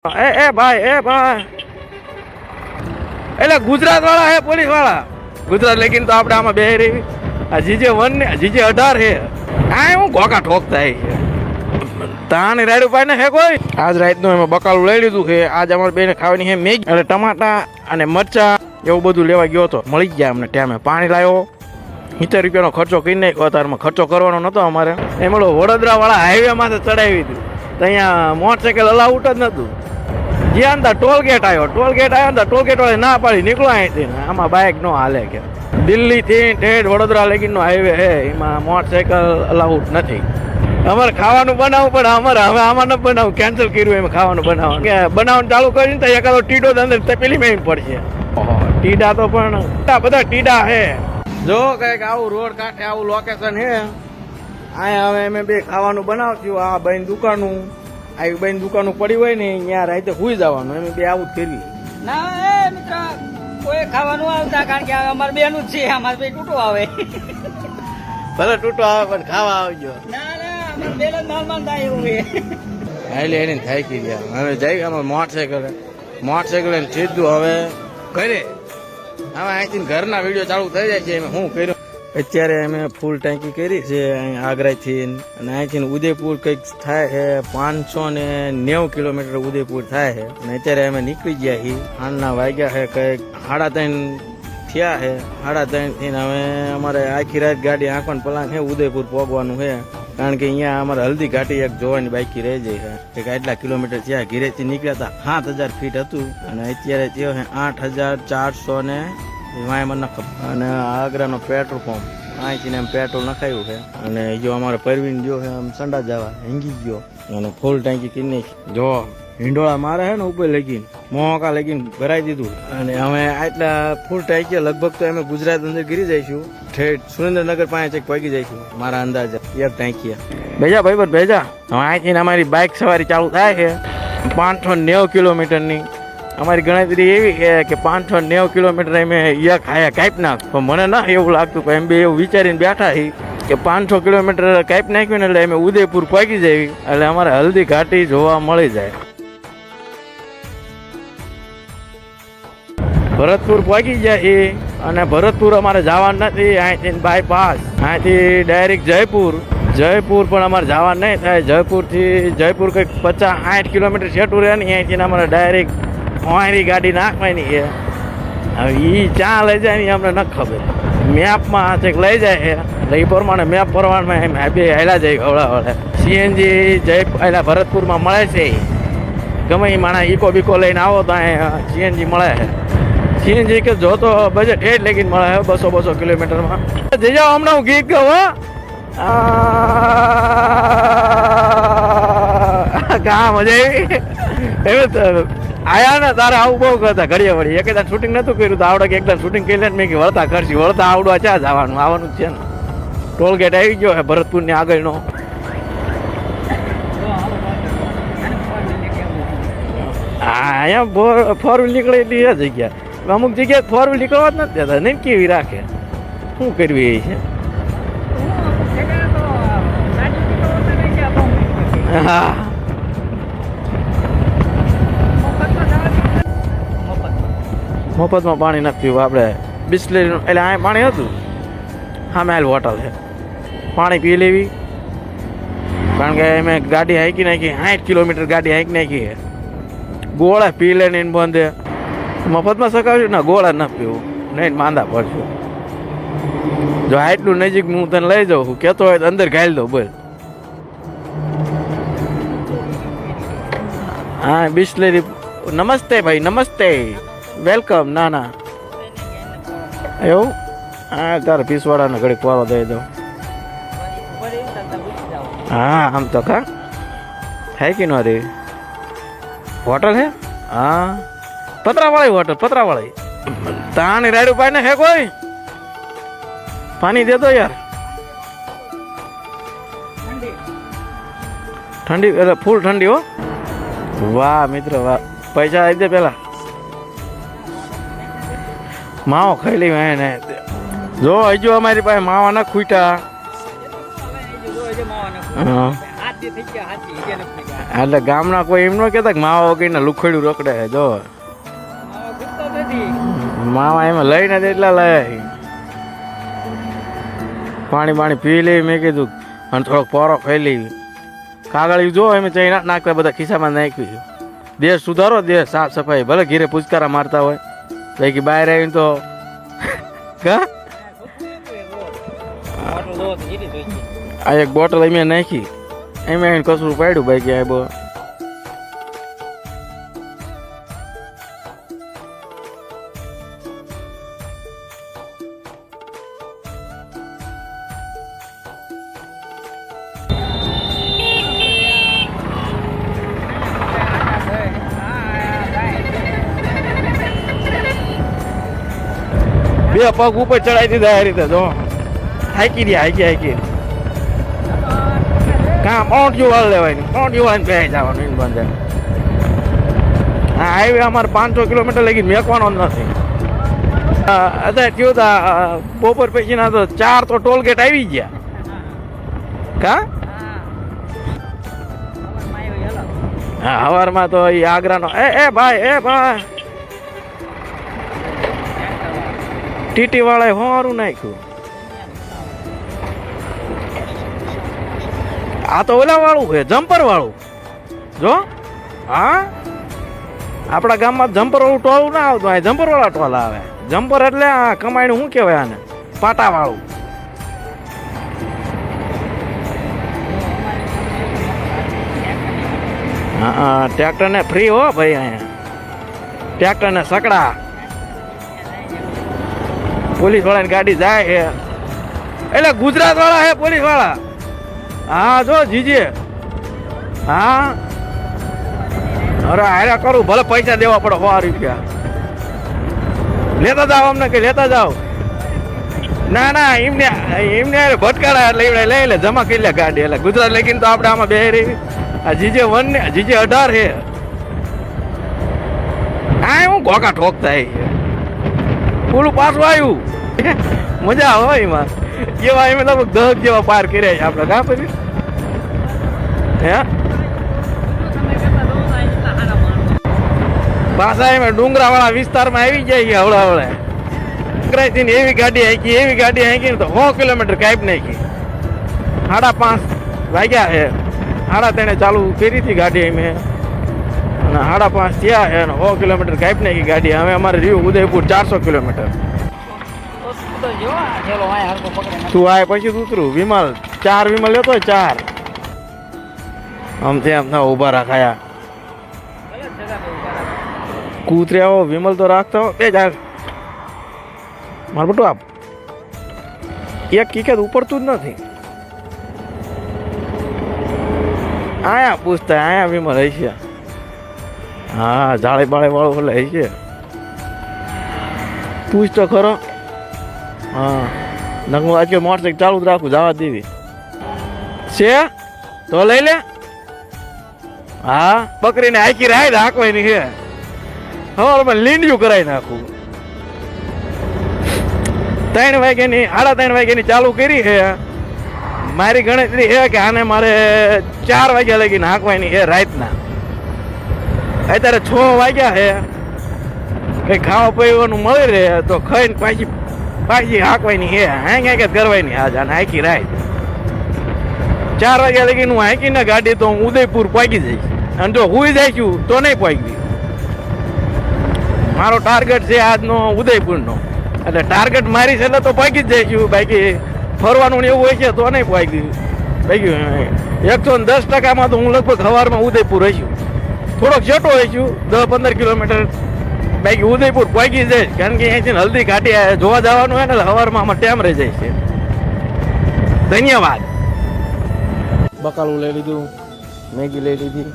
એ ભાઈ એટલે ગુજરાત વાળા હે પોલીસ વાળા ગુજરાત લેકિન તો આપણે આમાં બે રહી આ GJ1 ને GJ18 હે આ હું ઘોકા ઠોકતા હે તાની રાડુ પાઈ ને હે કોઈ આજ રાતનું એમાં બકાલું લઈ લીધું છે આજ અમારે બેને ખાવાની હે મેગી એટલે ટમાટા અને મરચા એવું બધું લેવા ગયો હતો મળી ગયા અમને ટાઈમે પાણી લાવ્યો 70 રૂપિયાનો ખર્ચો કરી નાખ્યો અત્યારમાં ખર્ચો કરવાનો નતો અમારે એમ વડોદરા વાળા હાઈવે માંથી ચડાવી દીધું તો અહીંયા મોટરસાઇકલ અલાઉટ જ નતું જ્યાં અંદર ટોલગેટ આવ્યો ને ટોલગેટ વાળે ના પાડી નીકળો અહીંથી આમાં બાઇક નો હાલે કે દિલ્હી થી ઠેઠ વડોદરા લગીનો હાઈવે છે એમાં મોટરસાઇકલ અલાઉડ નથી અમારે ખાવાનું બનાવવું પડે અમારે હવે આમાં ન બનાવું કેન્સલ કર્યું એમાં ખાવાનું બનાવવાનું ચાલુ કરીને તો એકાદો ટીડો અંદર તપેલી મેં પડશે ટીડા તો પણ બધા ટીડા હે જો કઈક આવું રોડ કાંઠે આવું લોકેશન હે અહીંયા હવે અમે બે ખાવાનું બનાવશું આ બેન દુકાનું આવી બેન દુકાનું પડી હોય ને ત્યાં રાતે સુઈ જવાનું એમ બે આવું જ કરવી ના એ મિત્ર કોઈ ખાવાનું આવતા કારણ કે અમારે બેનું જ છે અમારે બે તૂટો આવે ભલે તૂટો આવે પણ ખાવા આવજો ના ના અમારે બેન જ માલ થાય એવું હાલે એને થાય કે ગયા હવે જઈ આમાં મોટરસાઇકલ એને સીધું હવે ઘરે હવે અહીંથી ઘરના વિડીયો ચાલુ થઈ જાય છે એમ હું કર્યું અત્યારે અમે ફૂલ ટાંકી કરી છે આગ્રાથી અને અહીંથી ઉદયપુર કંઈક થાય છે 590 કિલોમીટર ઉદયપુર થાય છે અને અત્યારે અમે નીકળી ગયા છીએ હાલના વાગ્યા છે કંઈક 3:30 થયા છે 3:30 થી હવે અમારે આખી રાત ગાડી આંખો પલાંગ છે ઉદયપુર પહોંચવાનું છે કારણ કે અહીંયા અમારે હલ્દી ઘાટી એક જોવાની બાકી રહી જાય છે કે આટલા કિલોમીટર થયા ઘીરેથી નીકળ્યા હતા 7000 ફીટ હતું અને અત્યારે થયો છે 8400 ને વાય મને અને આગ્રાનો પેટ્રોલ પંપ અહીંથી એમ પેટ્રોલ નખાયું છે અને જો અમારે પરવીન ગયો છે આમ સંડા જવા હિંગી ગયો અને ફૂલ ટાંકી કરી નાખી જો હિંડોળા મારે છે ને ઉપર લગીને મોકા લગીને ભરાઈ દીધું અને અમે આટલા ફૂલ ટાંકી લગભગ તો અમે ગુજરાત અંદર ગીરી જઈશું ઠેઠ સુરેન્દ્રનગર પાસે ચેક પગી જઈશું મારા અંદાજે એક ટાંકી ભેજા ભાઈ ભેજા હવે અહીંથી અમારી બાઇક સવારી ચાલુ થાય છે 590 કિલોમીટરની અમારી ગણતરી એવી છે કે 590 કિલોમીટર અમે એક કાપી નાખ પણ મને ના એવું લાગતું પણ એમ બે એવું વિચારીને બેઠા છીએ કે 500 કિલોમીટર કાપી નાખ્યું ને એટલે અમે ઉદયપુર પહોંચી જઈએ એટલે અમારે હલ્દી ઘાટી જોવા મળી જાય ભરતપુર પહોંચી જાય અને ભરતપુર અમારે જવાનું નથી અહીંથી બાયપાસ અહીંથી ડાયરેક્ટ જયપુર પણ અમારે જવાનું નહીં થાય જયપુર કંઈક 50-60 કિલોમીટર છેટું રહે ને અહીંથી અમારે ડાયરેક્ટ ઓયરી ગાડી નાખવાની છે હવે એ ચા લઈ જાય ને અમને ન ખબર મેપમાં ચેક લઈ જાય છે એટલે એ પ્રમાણે મેપ પ્રમાણમાં એમ બે હેલા જાય ખવડાવડે CNG એટલે ભરતપુરમાં મળે છે ગમે એ માણસ ઇકો બીકો લઈને આવો તો અહીં CNG મળે છે CNG કે જો તો બજેટ હેઠ લગીને મળે છે 200 કિલોમીટરમાં જઈ જાઓ હમણાં હું ગીત કહું કા મજા આવી એવું આયા ને તારે આવું બહુ કરતા ઘડીએ વળી એક શૂટિંગ નતું કર્યું તો આવડે કે એકદમ શૂટિંગ કરી લે મેં કે વળતા કરશી વળતા આવડવા ક્યાં આવવાનું જ છે ને ટોલગેટ આવી ગયો છે ભરતપુરની આગળનો હા અહીંયા 4 વ્હીલ નીકળે એટલી એ જગ્યા અમુક જગ્યાએ 4 વ્હીલ નીકળવા જ નથી દેતા નહીં કેવી રાખે શું કરવી એ છે હા મફતમાં પાણી નથી પીવું આપણે બિસ્લેરીનું એટલે આ પાણી હતું હા મેલ હોટલ છે પાણી પી લેવી કારણ કે અમે ગાડી હાંકી નાખી 60 કિલોમીટર ગાડી હાંકી નાખી ગોળા પી લે ને બંધે મફતમાં શકાવ્યું ને ગોળા ન પીવું નહીં માંદા પડશું જો આટલું નજીક હું તને લઈ જાઉં કહેતો હોય તો અંદર ઘાલી દઉં બોલ હા બિસ્લેરી નમસ્તે ભાઈ નમસ્તે વેલકમ ના એવું હા તારે પીસવાળાને ઘડીક વાળો દઈ દઉં હા આમ તો કા હે કે નો રે હોટલ હે હા પતરાવાળી હોટલ પતરાવાળી તાની રાડુ પાઈને હે કોઈ પાણી દે દો યાર ઠંડી એટલે ફૂલ ઠંડી હો વાહ મિત્ર વાહ પૈસા આવી દે પેલા માવો ખાઈ લેવી ને જો હજુ અમારી પાસે માવા ના ખૂટા જે થઈ ગયા હાથી ઈ જેને થઈ ગયા એટલે ગામના કોઈ એમ ન કહેતા કે માવા વગરના લુખડ્યું રખડે છે જો માવા ખૂટતો નથી માવા એમાં લઈને જ એટલા લઈ પાણી પી લેવી મેં કીધું અને થોડોક પોરો ખાઈ લેવી કાગળ જો એમ ચઈ નાખતા બધા ખિસ્સામાં નાખવી દેશ સુધારો દેશ સાફ સફાઈ ભલે ઘીરે પૂચકારા મારતા હોય બાકી બહાર આવીને તો કા બોટલ દો તો જીરી જોઈ આ એક બોટલ અમે નાખી એમ આવીને કસરું પાડ્યું બાકી આ બહુ બે પગ ઉપર ચડાવી દીધા આ રીતે જો હાકી દે હાકી કાં પોંટિયું વાળ લેવાય પોંટિયું વાળને પહેરી જવાનું એને બંધ હા હાઈવે અમારે 500 કિલોમીટર લગી મેકવાનો જ નથી અત્યારે થયું તા બપોર પછીના તો 4 તો ટોલ ગેટ આવી ગયા કા હા સવારમાં તો એ આગ્રાનો એ ભાઈ ટીટી વાળાએ હોરું નાખ્યું આ તો ઓલા વાળું છે જમ્પર વાળું જો હા આપણા ગામમાં જમ્પર વાળું ટોલ ના આવતું આ જમ્પર વાળા ટોલ આવે જમ્પર એટલે આ કમાઈને શું કહેવાય આને પાટા વાળું હા ટ્રેક્ટર ને ફ્રી હો ભાઈ અહીંયા ટ્રેક્ટર ને સકડા પોલીસ વાળાની ગાડી જાય છે એટલે ગુજરાત વાળા હે પોલીસ વાળા હા જો જીજે હા અરે હારે કરું ભલે પૈસા દેવા પડે 100 રૂપિયા લેતા જાઓ અમને કે લેતા જાઓ ના એમને ભટકાડા એટલે લઈ લે જમા કરી લે ગાડી એટલે ગુજરાત લઈને તો આપણે આમાં બે રહી આ જીજે 1 ને જીજે 18 છે હા હું ઘોકા ઠોકતા પૂરું પાછું આવ્યું મજા આવે એમાં જેવા એમ લગભગ 10 જેવા પાર કર્યા છે આપણે કા પછી હે પાછા એમ ડુંગરા વાળા વિસ્તારમાં આવી જાય હવળે ડુંગરાથી એવી ગાડી હાંકી ને તો 100 કિલોમીટર કાપી નાખી 5:30 વાગ્યા છે 3:30 ચાલુ કરી હતી ગાડી અમે અને 5:30 થયા છે અને 100 કિલોમીટર કાપી નાખી ગાડી હવે અમારે રહ્યું ઉદયપુર 400 કિલોમીટર તું આય પછી ઉતરું વિમલ 4 વિમલ લેતો 4 આમ તેમ ના ઉભા રાખાયા કૂતર્યા વિમલ તો રાખતો બે જા માર બટુ આપ એક કીકે ઉપડતું જ નથી આયા પૂછતા આયા વિમલ હશે હા જાળે બાળે વાળું એટલે હશે પૂછ તો ખરો હા નકમું આજે મોટરસાઇકલ ચાલુ જ રાખું જવા દેવી છે તો લઈ લે હા બકરીને હાકી રાય હાંકવાની છે હવે લીંડિયું કરાવી નાખું 3 વાગ્યાની 3:30 વાગ્યાની ચાલુ કરી છે મારી ગણતરી છે કે આને મારે 4 વાગ્યા લગીને હાંકવાની છે રાતના અત્યારે 6 વાગ્યા છે કંઈ ખાવા પીવાનું મળી રહે તો ખાઈને પાછી હાંકવાની છે હાંક જ કરવાની આજ આને હાંકી રાત 4 વાગ્યા લગીને હું હાંકીને ગાડી તો હું ઉદયપુર પહોંચી જઈશ અને જો હુઈ જઈશું તો નહીં પહોંચવી મારો ટાર્ગેટ છે આજનો ઉદયપુરનો એટલે ટાર્ગેટ મારી છે એટલે તો પહોંચી જ જઈશું બાકી ફરવાનું ને એવું હોય છે તો નહીં પહોંચી બાકી 110% તો હું લગભગ સવારમાં ઉદયપુર રહીશું થોડોક છેટો રહીશું 10-15 કિલોમીટર બાકી ઉદયપુર પહોંચી જઈશ કારણ કે અહીંથી હલ્દી ઘાટી જોવા જવાનું હોય ને એટલે સવારમાં આમાં ટાઈમ રહી જાય છે ધન્યવાદ બકાલું લઈ લીધું મેગી લઈ લીધી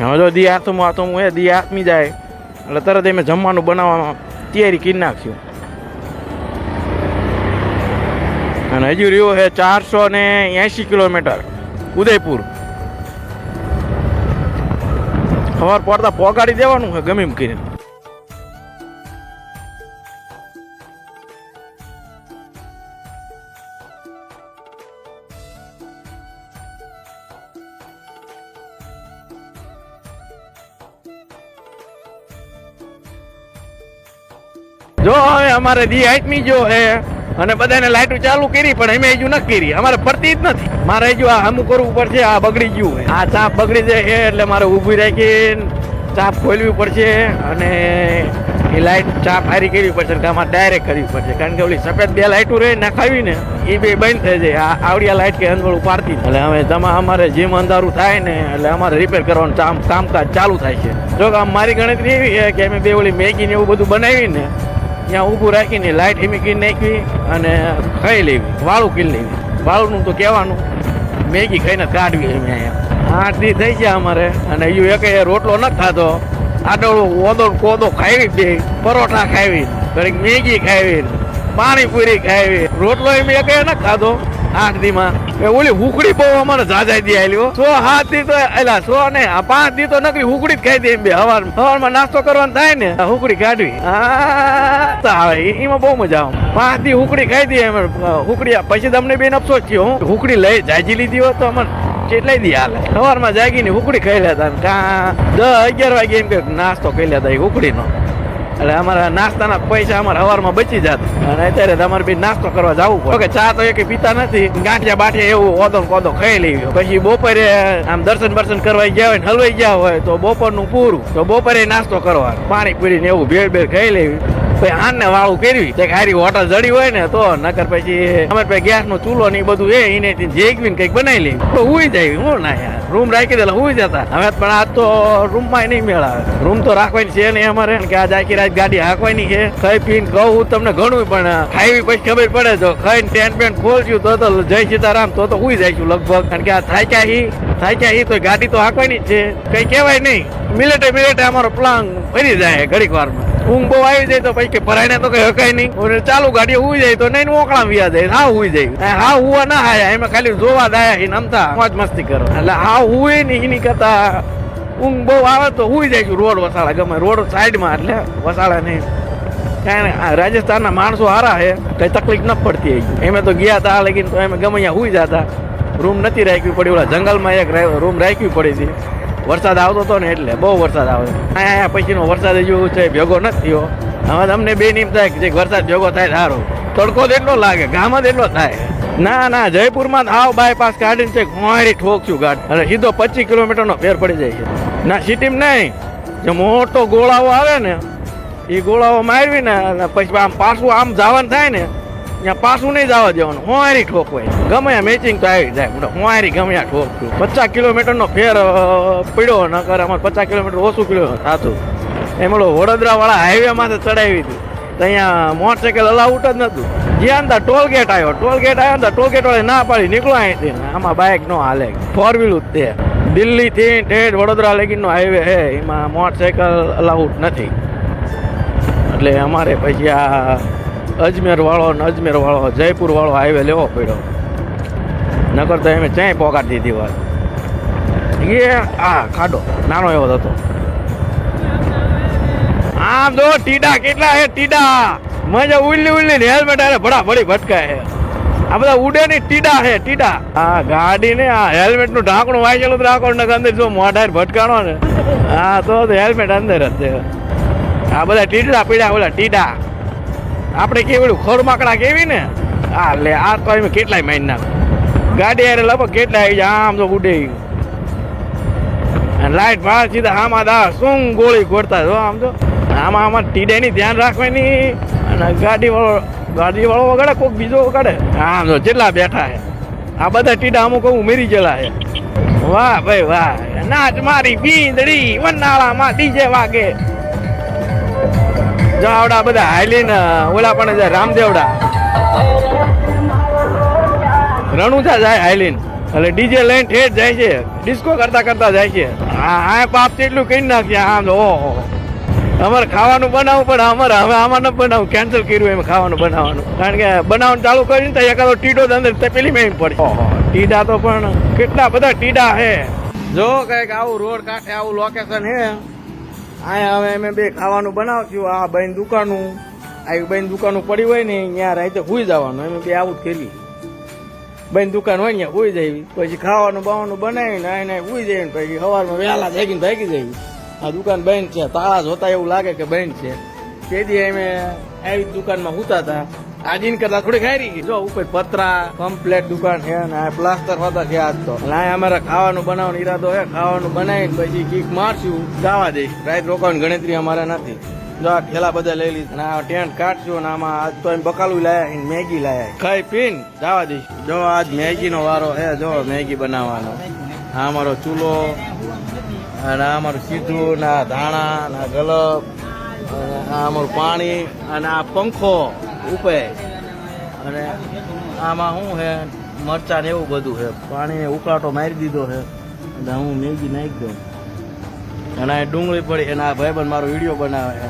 હવે જો દી હાથમાં એ દી હાથમી જાય એટલે તરત એમ જમવાનું બનાવવામાં તૈયારી કરી નાખ્યું અને હજુ રહ્યો છે 480 કિલોમીટર ઉદયપુર સવાર પડતા પહોંચાડી દેવાનું છે ગમે એમ કરીને જો હવે અમારે દી આઠમી જો હે અને બધાને લાઈટો ચાલુ કરી પણ અમે હજુ નથી કરી, અમારે પડતી જ નથી. મારે હજુ આ હમું કરવું પડશે. આ બગડી ગયું હે, આ ચાપ બગડી જાય છે એટલે મારે ઊભી રાખીને ચાપ ખોલવી પડશે અને એ લાઈટ ચાપ હારી કરવી પડશે કે આમાં ડાયરેક્ટ કરવી પડશે, કારણ કે ઓલી સફેદ બે લાઈટો રહી નાખાવી ને એ બે બંધ થઈ જાય. આ આવડિયા લાઈટ કે અંદર ઉપાડતી એટલે હવે અમારે જેમ અંધારું થાય ને એટલે અમારે રિપેર કરવાનું કામકાજ ચાલુ થાય છે. જો કે મારી ગણતરી એવી છે કે અમે બે ઓલી મેગી ને એવું બધું બનાવીને ત્યાં ઊભું રાખીને લાઈટ હિમી કરી નાખવી અને ખાઈ લેવી, વાળું કરી લેવી. વાળુંનું તો કહેવાનું, મેગી ખાઈને કાઢવી. અમે અહીંયા 8 દી થઈ ગયા અમારે અને હજુ એક રોટલો નથી ખાધો. આડોળો ઓદો કોદો ખાવી, બે પરોઠા ખાવી, ઘડીક મેગી ખાવી, પાણીપુરી ખાવી, રોટલો એમ એક નથી ખાધો 8 દીમાં. ઓલી હુકડી બહુ અમારે જાજાઈ દી આવેલી 6-7 દી તો એલા 6 ને 5 દી તો નકરી હુકડી જ ખાઈ દે એમ બે. સવારમાં નાસ્તો કરવાનો થાય ને હુકડી કાઢવી એમાં બહુ મજા આવે. 5 દી હુકડી ખાઈ દઈએ અમે. હુકડી પછી તમને બેન અફસોસ થયો, હું હુકડી લઈ જાજી લીધી હોત તો અમને કેટલાય દી હાલે. સવારમાં જાગીને હુકડી ખાઈ લેતા, 10-11 વાગે એમ કે નાસ્તો કરી લેતા હુકડીનો. એટલે અમારા નાસ્તાના પૈસા અમારા સવારમાં બચી જતા અને અત્યારે તમારે બી નાસ્તો કરવા જવું પડે. ચા તો એક પીતા નથી, ગાંઠિયા બાઠિયા એવું ઓદો કોદો ખાઈ લેવી. પછી બપોરે આમ દર્શન કરવા ગયા હોય ને હલવાઈ ગયા હોય તો બપોરનું પૂરું, તો બપોરે નાસ્તો કરવા પાણી પીડીને એવું ભેળ ખાઈ લેવી. પછી આને વાળું કરવી, હારી હોટલ જડી હોય ને તો, નકર પછી અમે ગેસ નો ચૂલો ને બધું એ એને જેકવીને કઈક બનાવી લેવી તો હુઈ જાય. હું ના યાર રૂમ રાખી દેલા હુઈ જતા. હવે પણ આજ તો રૂમમાં નહીં મેળાવે. રૂમ તો રાખવાની છે નહીં અમારે, કે આજ આખી રાત ગાડી હાંકવાની છે. ખાઈ પીને કહું તમને ઘણું, પણ ખાવી પછી ખબર પડે તો ખાઈને ટેન્ટ પેન્ટ ખોલશું તો જય સીતારામ તો હુઈ જઈશું લગભગ. કારણ કે આ થાક્યા હી તો ગાડી તો હાંકવાની જ છે, કઈ કહેવાય નહીં. મિલેટે અમારો પ્લાન ફરી જાય ઘડીક વારમાં. ઊંઘ બહુ આવી જાય તો પછી પરાયને તો કઈ હકાય નહીં. ચાલુ ગાડી હુઈ જાય તો નહીં મોકળા વ્યા જાય. હા હુઈ જાય, હા હુવા ના આયા, એમાં ખાલી જોવા દાયા નમતા મોજ મસ્તી કરો. એટલે હા હુએ નહીં એની કરતા ઊંઘ બહુ આવે તો હુઈ જાય. રોડ વસાડા ગમે રોડ સાઈડમાં, એટલે વસાડા નહીં. કારણ રાજસ્થાનના માણસો હારા છે, કઈ તકલીફ ન પડતી. એમે તો ગયા હતા લેકિન તો એમ ગમે અહીંયા હુઈ જતા. રૂમ નથી રાખવી પડી, ઓલા જંગલમાં એક રૂમ રાખવી પડી હતી. વરસાદ આવતો હતો ને એટલે બહુ વરસાદ આવે. અહીંયા પછીનો વરસાદ હજુ છે ભેગો નથી થયો. હવે તમને બે નિમ થાય કે વરસાદ ભેગો થાય સારો. તડકો જ એટલો લાગે, ગામ જ એટલો થાય. ના જયપુરમાં આવ બાયપાસ કાઢીને છે ઘોડી ઠોકશું ગાડી અને સીધો 25 કિલોમીટરનો ફેર પડી જાય છે. ના સિટીમાં નહીં, જે મોટો ગોળાઓ આવે ને એ ગોળાઓ મારવી ને પછી આમ પાછું આમ જવાનું થાય ને ત્યાં પાછું નહીં જવા દેવાનું. હોવારી ઠોકવાય ગમે મેચિંગ તો આવી જાય. હોવારી ગમે ઠોકતું. 50 કિલોમીટરનો ફેર પડ્યો, ન કરે અમારે 50 કિલોમીટર ઓછું કિલોમીટર થતું. એમ વડોદરા વાળા હાઈવે માંથી ચડાવી હતી તો અહીંયા મોટરસાઇકલ અલાઉટ જ નતું. જ્યાં અંદર ટોલગેટ આવ્યો ને ટોલગેટ વાળા ના પાડી નીકળો અહીંથી. આમાં બાઇક નો હાલે, 4 વ્હીલ જ તે. દિલ્હી થી ઠેઠ વડોદરા લગીનો હાઈવે છે, એમાં મોટરસાઇકલ અલાઉટ નથી. એટલે અમારે પછી આ અજમેર વાળો જયપુર વાળો હાઈવે લેવો પડ્યો. નકર તો એમ ચાય પોકાડી દીધી વાત. એ આ ખાડો નાનો એવો હતો. આમ જો ટીડા કેટલા હે, ટીડા મજા ઉલ્લી ને હેલ્મેટ આરે ભડાભડી ભટકાય છે. આ બધા ઉડે ની ટીડા હે, ટીડા. આ ગાડી ને આ હેલ્મેટ નું ઢાંકણું વાંચેલું જ રાખો ને અંદર જો મોઢાર ભટકાણો ને હા તો હેલ્મેટ અંદર જ છે. આ બધા ટીડા પીડા ઓલા ટીડા. આપણે કેવું ખોરમાકડા કેવી ને આ લે આ તો એમ કેટલાય માઇન નાખ ગાડી યારે લગભગ કેટલા આવી જાય. આમ તો ઉડે લાઈટ ભાર સીધા આમાં દા શું ગોળી ઘોડતા જો. આમ તો આમાં ટીડાની ધ્યાન રાખવાની અને ગાડી વાળો વગાડે કોઈક બીજો વગાડે. આમ તો જેટલા બેઠા છે આ બધા ટીડા અમુક ઉમેરી ગયેલા છે. વાહ ભાઈ વાહ, નાચ મારી ભીંદડી વનાળામાં ડીજે વાગે. જો આવડા બધા હાલીને ઓલા પણ જાય રામદેવડા રણુજા જાય હાલીને, એટલે ડીજે લઈને ઠેઠ જાય છે, ડિસ્કો કરતા જાય છે. હા પાપ તેટલું કઈ નાખીએ. આમ ઓહો અમારે ખાવાનું બનાવવું પણ અમારે હવે આમાં ન બનાવું, કેન્સલ કર્યું એમ ખાવાનું બનાવવાનું. કારણ કે બનાવવાનું ચાલુ કરીને તો એકાદો ટીડો અંદર પેલી મેં પડે. ટીડા તો પણ કેટલા બધા ટીડા હે. જો કઈક આવું રોડ કાંઠે આવું લોકેશન હે. અહીંયા હવે અમે બે ખાવાનું બનાવશું. આ બેન દુકાનું આવી બેન દુકાનું પડી હોય ને ત્યાં રાતે હુઈ જવાનું. અમે બે આવું જ કરીએ. બેન દુકાન હોય ને હુઈ જાય, પછી ખાવાનું બાવાનું બનાવીને આને હુઈ જાય ને પછી સવારમાં વહેલા જાગીને ભાગી જાય. આ દુકાન બંધ છે, તાળા જોતા એવું લાગે કે બંધ છે. તેથી અમે આવી દુકાનમાં હુતા હતા આજીન કરતા થોડી ખાઈ રહી જો ઉપર પતરા કમ્પ્લેટ દુકાન છે ને આ પ્લાસ્ટર હોતા છે આજ તો એટલે અહીંયા અમારે ખાવાનું બનાવવાનો ઈરાદો છે ખાવાનું બનાવીને પછી કીક મારશું જવા દઈશ રાત રોકાવાની ગણતરી અમારે નથી જો આ ઠેલા બધા લઈ લીધા અને આ ટેન્ટ કાઢશું અને આમાં આજ તો એમ બકાલું લાયા મેગી લાયા ખાઈ પીને જવા દઈશ જો આજ મેગી નો વારો છે જો મેગી બનાવવાનો આ અમારો ચૂલો અને આ અમારું સીધું ના ધાણા ના ગલબ અને આ અમારું પાણી અને આ પંખો ઉપર અને આમાં શું છે મરચાં ને એવું બધું છે પાણી ઉકાળો મારી દીધો છે અને હું મેગી નાખી દઉં અને આ ડુંગળી પડી અને આ ભાઈબંધ મારો વિડીયો બનાવે છે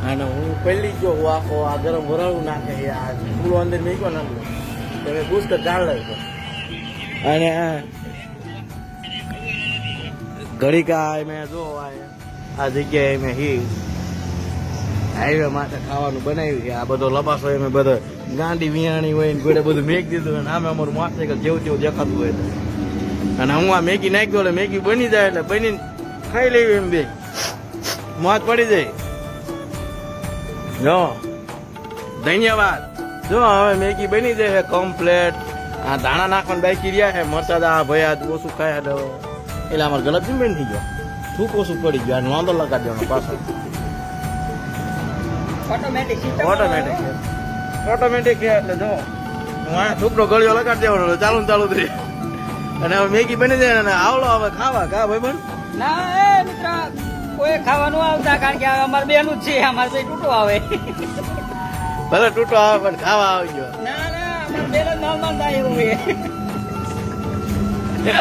અને હું પહેલી જો હું આખો આ ગરમ વરાળું નાખે છે આ ચૂલો અંદર મેક્યો નાખું તમે ગુસ્ત જાળ લાગ્યો અને ઘડીક મેં જો આ જગ્યાએ મેં હાઈવે માટે ખાવાનું બનાવ્યું છે આ બધો લબાસો એમ બધો ગાંડી વિયાણી હોય ને ગોળે બધું મેક દીધું અને આમે અમારું મોટરસાઇકલ જેવું તેવું દેખાતું હોય અને હું આ મેગી નાખી દઉં એટલે મેગી બની જાય એટલે બનીને ખાઈ લેવી એમ બે મોજ પડી જાય જો ધન્યવાદ જો હવે મેગી બની જાય છે કમ્પ્લેટ આ ધાણા નાખવાનું બાકી રહ્યા છે મરચાં આ ભાઈ આ ઓછું ખાય એટલે અમારે ગલત જેમ બની થઈ ગયો શું ઓછું પડી ગયું આ વાંધો લગાડી દેવાનો પાછો ઓટોમેટિક છે એટલે જો હું આ છોકરો ગળિયો લગાડી દેવાનો ચાલુ ને ચાલુ થઈ અને હવે મેગી બની જાય ને આવલો હવે ખાવા કા ભાઈ બન ના એ મિત્ર કોઈ ખાવાનું આવતા કારણ કે અમારે બેનું જ છે અમારે ભાઈ તૂટો આવે ભલે તૂટો આવે પણ ખાવા આવી ગયો ના ના અમારે બેન જ નામ થાય એવું છે